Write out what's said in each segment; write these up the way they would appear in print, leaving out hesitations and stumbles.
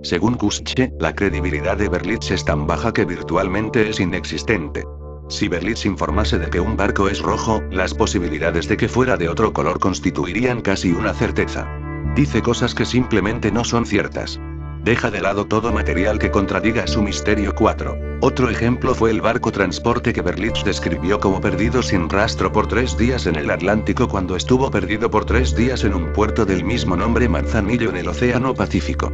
Según Kuschke, la credibilidad de Berlitz es tan baja que virtualmente es inexistente. Si Berlitz informase de que un barco es rojo, las posibilidades de que fuera de otro color constituirían casi una certeza. Dice cosas que simplemente no son ciertas. Deja de lado todo material que contradiga su misterio 4. Otro ejemplo fue el barco transporte que Berlitz describió como perdido sin rastro por 3 días en el Atlántico cuando estuvo perdido por 3 días en un puerto del mismo nombre Manzanillo en el Océano Pacífico.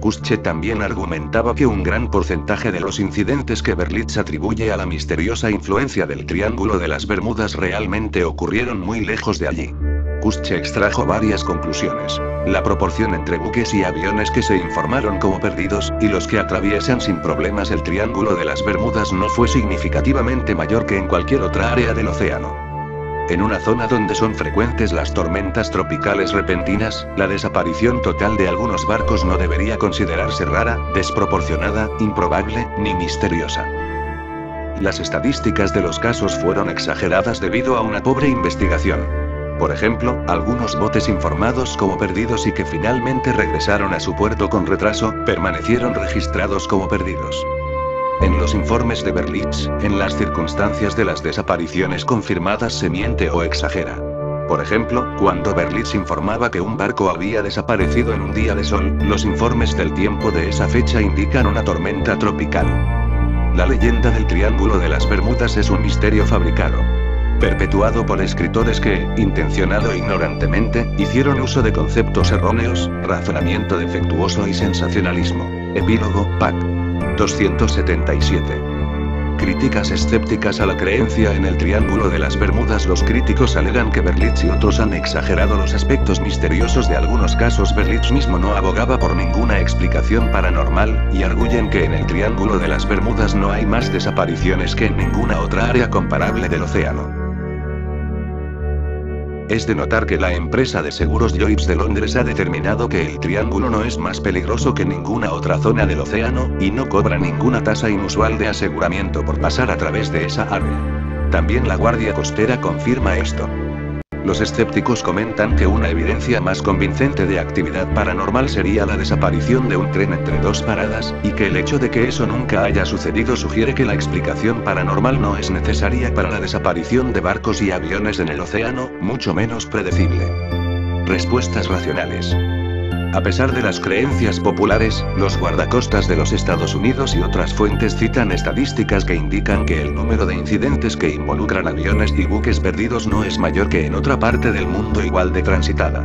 Kuschke también argumentaba que un gran porcentaje de los incidentes que Berlitz atribuye a la misteriosa influencia del Triángulo de las Bermudas realmente ocurrieron muy lejos de allí. Kuschke extrajo varias conclusiones. La proporción entre buques y aviones que se informaron como perdidos, y los que atraviesan sin problemas el Triángulo de las Bermudas no fue significativamente mayor que en cualquier otra área del océano. En una zona donde son frecuentes las tormentas tropicales repentinas, la desaparición total de algunos barcos no debería considerarse rara, desproporcionada, improbable, ni misteriosa. Las estadísticas de los casos fueron exageradas debido a una pobre investigación. Por ejemplo, algunos botes informados como perdidos y que finalmente regresaron a su puerto con retraso, permanecieron registrados como perdidos. En los informes de Berlitz, en las circunstancias de las desapariciones confirmadas se miente o exagera. Por ejemplo, cuando Berlitz informaba que un barco había desaparecido en un día de sol, los informes del tiempo de esa fecha indican una tormenta tropical. La leyenda del Triángulo de las Bermudas es un misterio fabricado, perpetuado por escritores que, intencionado e ignorantemente, hicieron uso de conceptos erróneos, razonamiento defectuoso y sensacionalismo. Epílogo, Pac. 277. Críticas escépticas a la creencia en el Triángulo de las Bermudas. Los críticos alegan que Berlitz y otros han exagerado los aspectos misteriosos de algunos casos. Berlitz mismo no abogaba por ninguna explicación paranormal, y arguyen que en el Triángulo de las Bermudas no hay más desapariciones que en ninguna otra área comparable del océano. Es de notar que la empresa de seguros Lloyds de Londres ha determinado que el Triángulo no es más peligroso que ninguna otra zona del océano, y no cobra ninguna tasa inusual de aseguramiento por pasar a través de esa área. También la Guardia Costera confirma esto. Los escépticos comentan que una evidencia más convincente de actividad paranormal sería la desaparición de un tren entre dos paradas, y que el hecho de que eso nunca haya sucedido sugiere que la explicación paranormal no es necesaria para la desaparición de barcos y aviones en el océano, mucho menos predecible. Respuestas racionales. A pesar de las creencias populares, los guardacostas de los Estados Unidos y otras fuentes citan estadísticas que indican que el número de incidentes que involucran aviones y buques perdidos no es mayor que en otra parte del mundo igual de transitada.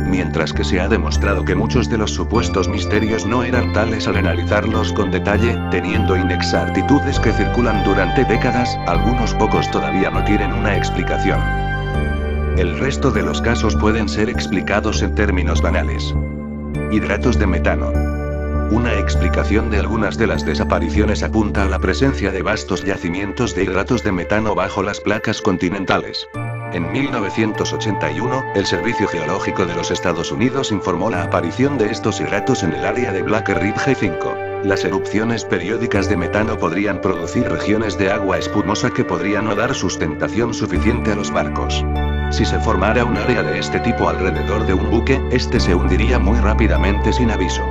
Mientras que se ha demostrado que muchos de los supuestos misterios no eran tales al analizarlos con detalle, teniendo inexactitudes que circulan durante décadas, algunos pocos todavía no tienen una explicación. El resto de los casos pueden ser explicados en términos banales. Hidratos de metano. Una explicación de algunas de las desapariciones apunta a la presencia de vastos yacimientos de hidratos de metano bajo las placas continentales. En 1981, el Servicio Geológico de los Estados Unidos informó la aparición de estos hidratos en el área de Black Ridge 5. Las erupciones periódicas de metano podrían producir regiones de agua espumosa que podrían no dar sustentación suficiente a los barcos. Si se formara un área de este tipo alrededor de un buque, este se hundiría muy rápidamente sin aviso.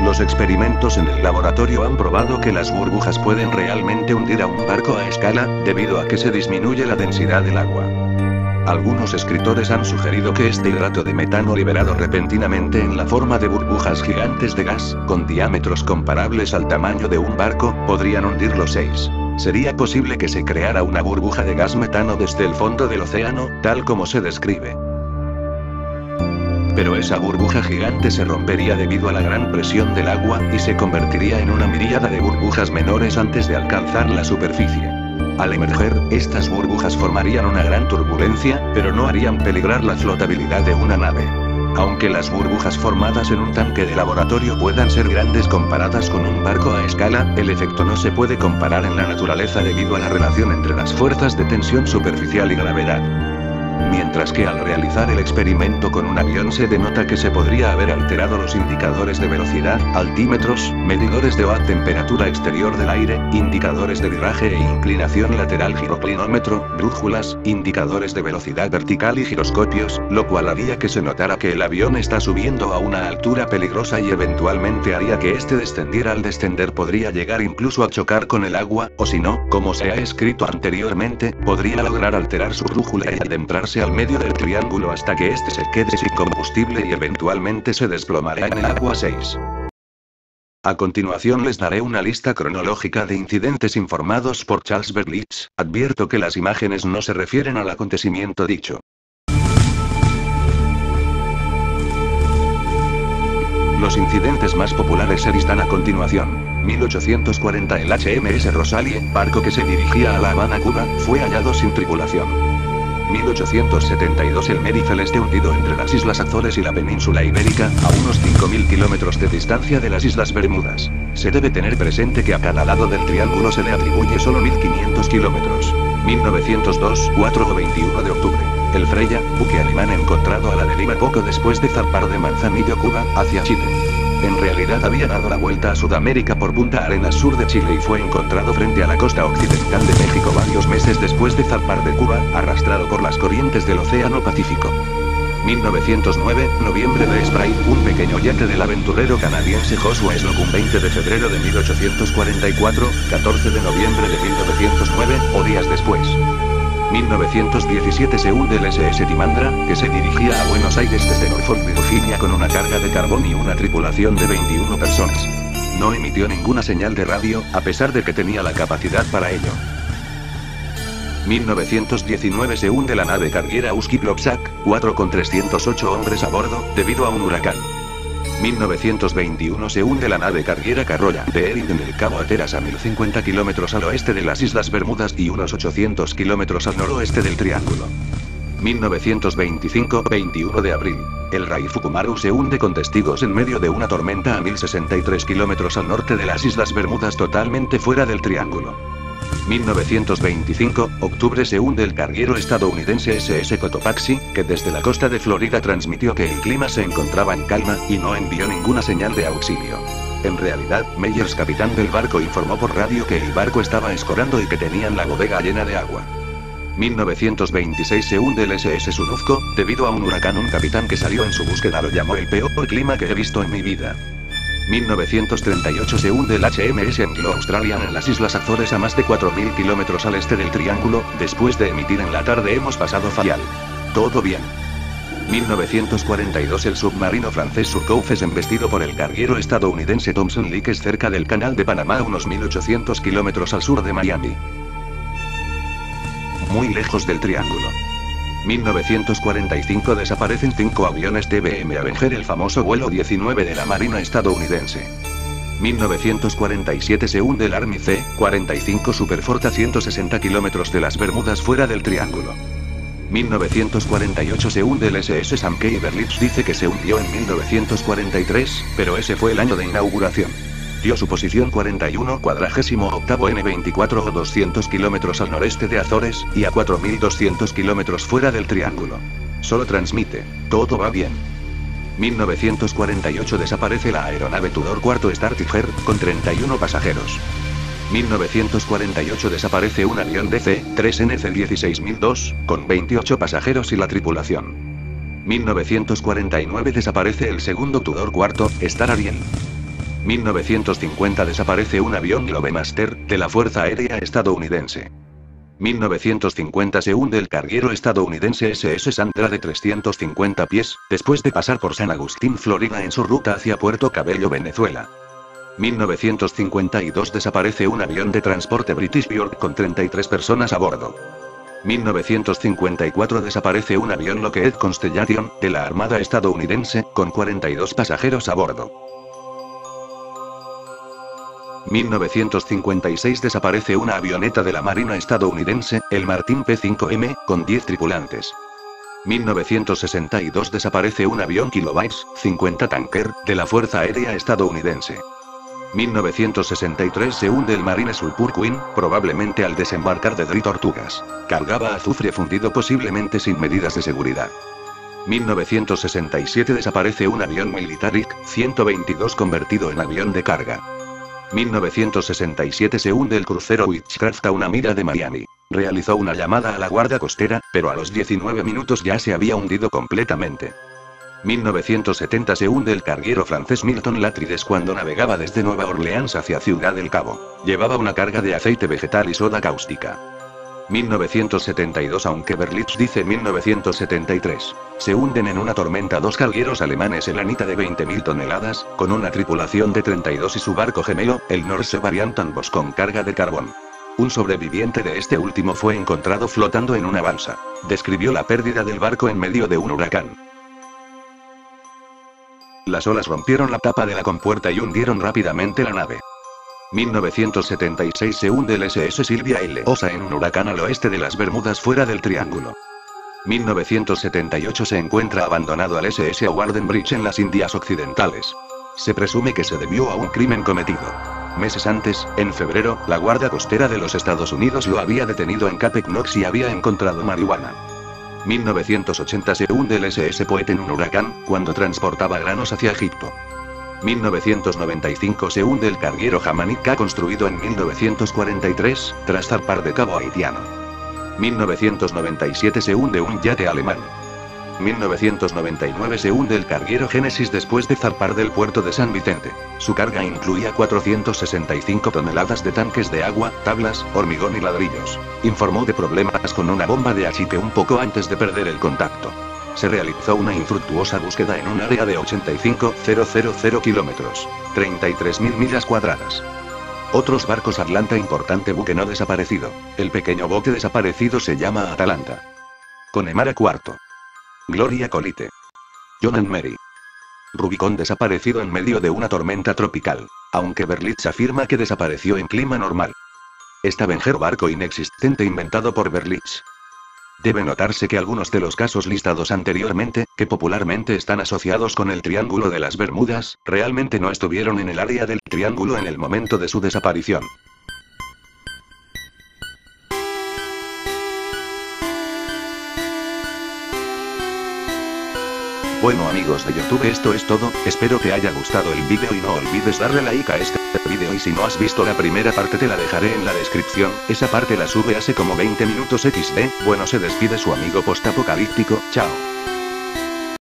Los experimentos en el laboratorio han probado que las burbujas pueden realmente hundir a un barco a escala, debido a que se disminuye la densidad del agua. Algunos escritores han sugerido que este hidrato de metano liberado repentinamente en la forma de burbujas gigantes de gas, con diámetros comparables al tamaño de un barco, podrían hundir los 6. Sería posible que se creara una burbuja de gas metano desde el fondo del océano, tal como se describe. Pero esa burbuja gigante se rompería debido a la gran presión del agua, y se convertiría en una miríada de burbujas menores antes de alcanzar la superficie. Al emerger, estas burbujas formarían una gran turbulencia, pero no harían peligrar la flotabilidad de una nave. Aunque las burbujas formadas en un tanque de laboratorio puedan ser grandes comparadas con un barco a escala, el efecto no se puede comparar en la naturaleza debido a la relación entre las fuerzas de tensión superficial y gravedad. Mientras que al realizar el experimento con un avión se denota que se podría haber alterado los indicadores de velocidad, altímetros, medidores de OAT, temperatura exterior del aire, indicadores de viraje e inclinación lateral, giroclinómetro, brújulas, indicadores de velocidad vertical y giroscopios, lo cual haría que se notara que el avión está subiendo a una altura peligrosa y eventualmente haría que este descendiera. Al descender podría llegar incluso a chocar con el agua, o si no, como se ha escrito anteriormente, podría lograr alterar su brújula y adentrarse al medio del triángulo hasta que este se quede sin combustible y eventualmente se desplomará en el agua. 6. A continuación les daré una lista cronológica de incidentes informados por Charles Berlitz. Advierto que las imágenes no se refieren al acontecimiento dicho. Los incidentes más populares se listan a continuación. 1840 el HMS Rosalie, barco que se dirigía a La Habana, Cuba, fue hallado sin tripulación. 1872 el Mary Celeste hundido entre las Islas Azores y la península Ibérica, a unos 5.000 kilómetros de distancia de las Islas Bermudas. Se debe tener presente que a cada lado del triángulo se le atribuye solo 1.500 kilómetros. 1902, 4 o 21 de octubre. El Freya, buque alemán encontrado a la deriva poco después de zarpar de Manzanillo, Cuba, hacia Chile. En realidad había dado la vuelta a Sudamérica por Punta Arenas, sur de Chile, y fue encontrado frente a la costa occidental de México varios meses después de zarpar de Cuba, arrastrado por las corrientes del Océano Pacífico. 1909, noviembre de Sprite, un pequeño yate del aventurero canadiense Joshua Slocum. 20 de febrero de 1844, 14 de noviembre de 1909, o días después. 1917 se hunde el SS Timandra, que se dirigía a Buenos Aires desde Norfolk, Virginia, con una carga de carbón y una tripulación de 21 personas. No emitió ninguna señal de radio, a pesar de que tenía la capacidad para ello. 1919 se hunde la nave carguera Husky Plopsack, 4 con 308 hombres a bordo, debido a un huracán. 1921 se hunde la nave carguera Carrolla de Erin en el Cabo Hatteras, a 1050 kilómetros al oeste de las Islas Bermudas y unos 800 kilómetros al noroeste del Triángulo. 1925, 21 de abril. El Rai Fukumaru se hunde con testigos en medio de una tormenta a 1063 kilómetros al norte de las Islas Bermudas, totalmente fuera del Triángulo. 1925, octubre se hunde el carguero estadounidense SS Cotopaxi, que desde la costa de Florida transmitió que el clima se encontraba en calma, y no envió ninguna señal de auxilio. En realidad, Meyers, capitán del barco, informó por radio que el barco estaba escorando y que tenían la bodega llena de agua. 1926 se hunde el SS Sunuzco, debido a un huracán. Un capitán que salió en su búsqueda lo llamó el peor clima que he visto en mi vida. 1938 se hunde el HMS Anglo-Australian en las Islas Azores, a más de 4.000 kilómetros al este del Triángulo, después de emitir en la tarde Hemos pasado fatal. Todo bien. 1942 el submarino francés Surcouf es embestido por el carguero estadounidense Thompson Leakes cerca del Canal de Panamá, a unos 1.800 kilómetros al sur de Miami. Muy lejos del Triángulo. 1945 desaparecen 5 aviones TBM Avenger, el famoso vuelo 19 de la Marina estadounidense. 1947 se hunde el Army C-45 Superfort a 160 kilómetros de las Bermudas, fuera del Triángulo. 1948 se hunde el SS Sam K. Berlitz dice que se hundió en 1943, pero ese fue el año de inauguración. Dio su posición 41, 48 N24 o 200 kilómetros al noreste de Azores, y a 4.200 kilómetros fuera del Triángulo. Solo transmite, todo va bien. 1948 desaparece la aeronave Tudor IV Star Tiger, con 31 pasajeros. 1948 desaparece un avión DC-3NC-16002, con 28 pasajeros y la tripulación. 1949 desaparece el segundo Tudor IV Star Ariel. 1950 desaparece un avión Globemaster, de la Fuerza Aérea estadounidense. 1950 se hunde el carguero estadounidense SS Sandra de 350 pies, después de pasar por San Agustín, Florida, en su ruta hacia Puerto Cabello, Venezuela. 1952 desaparece un avión de transporte British Bjork con 33 personas a bordo. 1954 desaparece un avión Lockheed Constellation, de la Armada estadounidense, con 42 pasajeros a bordo. 1956 desaparece una avioneta de la Marina estadounidense, el Martin P-5M, con 10 tripulantes. 1962 desaparece un avión Kilobytes 50 Tanker, de la Fuerza Aérea estadounidense. 1963 se hunde el Marine Sulphur Queen, probablemente al desembarcar de Dry Tortugas. Cargaba azufre fundido posiblemente sin medidas de seguridad. 1967 desaparece un avión militar IC-122 convertido en avión de carga. 1967 se hunde el crucero Witchcraft a una milla de Miami. Realizó una llamada a la guardia costera, pero a los 19 minutos ya se había hundido completamente. 1970 se hunde el carguero francés Milton Latrides cuando navegaba desde Nueva Orleans hacia Ciudad del Cabo. Llevaba una carga de aceite vegetal y soda cáustica. 1972 aunque Berlitz dice 1973. Se hunden en una tormenta dos cargueros alemanes el Anita de 20.000 toneladas, con una tripulación de 32 y su barco gemelo, el Norse Variant Ambos con carga de carbón. Un sobreviviente de este último fue encontrado flotando en una balsa. Describió la pérdida del barco en medio de un huracán. Las olas rompieron la tapa de la compuerta y hundieron rápidamente la nave. 1976 se hunde el SS Silvia L. Osa en un huracán al oeste de las Bermudas fuera del Triángulo. 1978 se encuentra abandonado al SS Wardenbridge en las Indias Occidentales. Se presume que se debió a un crimen cometido. Meses antes, en febrero, la Guardia Costera de los Estados Unidos lo había detenino en Cape Knox y había encontrado marihuana. 1980 se hunde el SS Poet en un huracán, cuando transportaba granos hacia Egipto. 1995 se hunde el carguero Jamaica construido en 1943, tras zarpar de Cabo Haitiano. 1997 se hunde un yate alemán. 1999 se hunde el carguero Génesis después de zarpar del puerto de San Vicente. Su carga incluía 465 toneladas de tanques de agua, tablas, hormigón y ladrillos. Informó de problemas con una bomba de achique un poco antes de perder el contacto. Se realizó una infructuosa búsqueda en un área de 85.000 kilómetros, 33.000 millas cuadradas. Otros barcos Atlanta importante buque no desaparecido. El pequeño bote desaparecido se llama Atalanta. Connemara IV. Gloria Colite. John and Mary. Rubicon desaparecido en medio de una tormenta tropical, aunque Berlitz afirma que desapareció en clima normal. Stavanger barco inexistente inventado por Berlitz. Debe notarse que algunos de los casos listados anteriormente, que popularmente están asociados con el Triángulo de las Bermudas, realmente no estuvieron en el área del Triángulo en el momento de su desaparición. Bueno amigos de YouTube, esto es todo, espero te haya gustado el vídeo y no olvides darle like a este vídeo y si no has visto la primera parte te la dejaré en la descripción, esa parte la sube hace como 20 minutos XD, bueno se despide su amigo postapocalíptico, chao.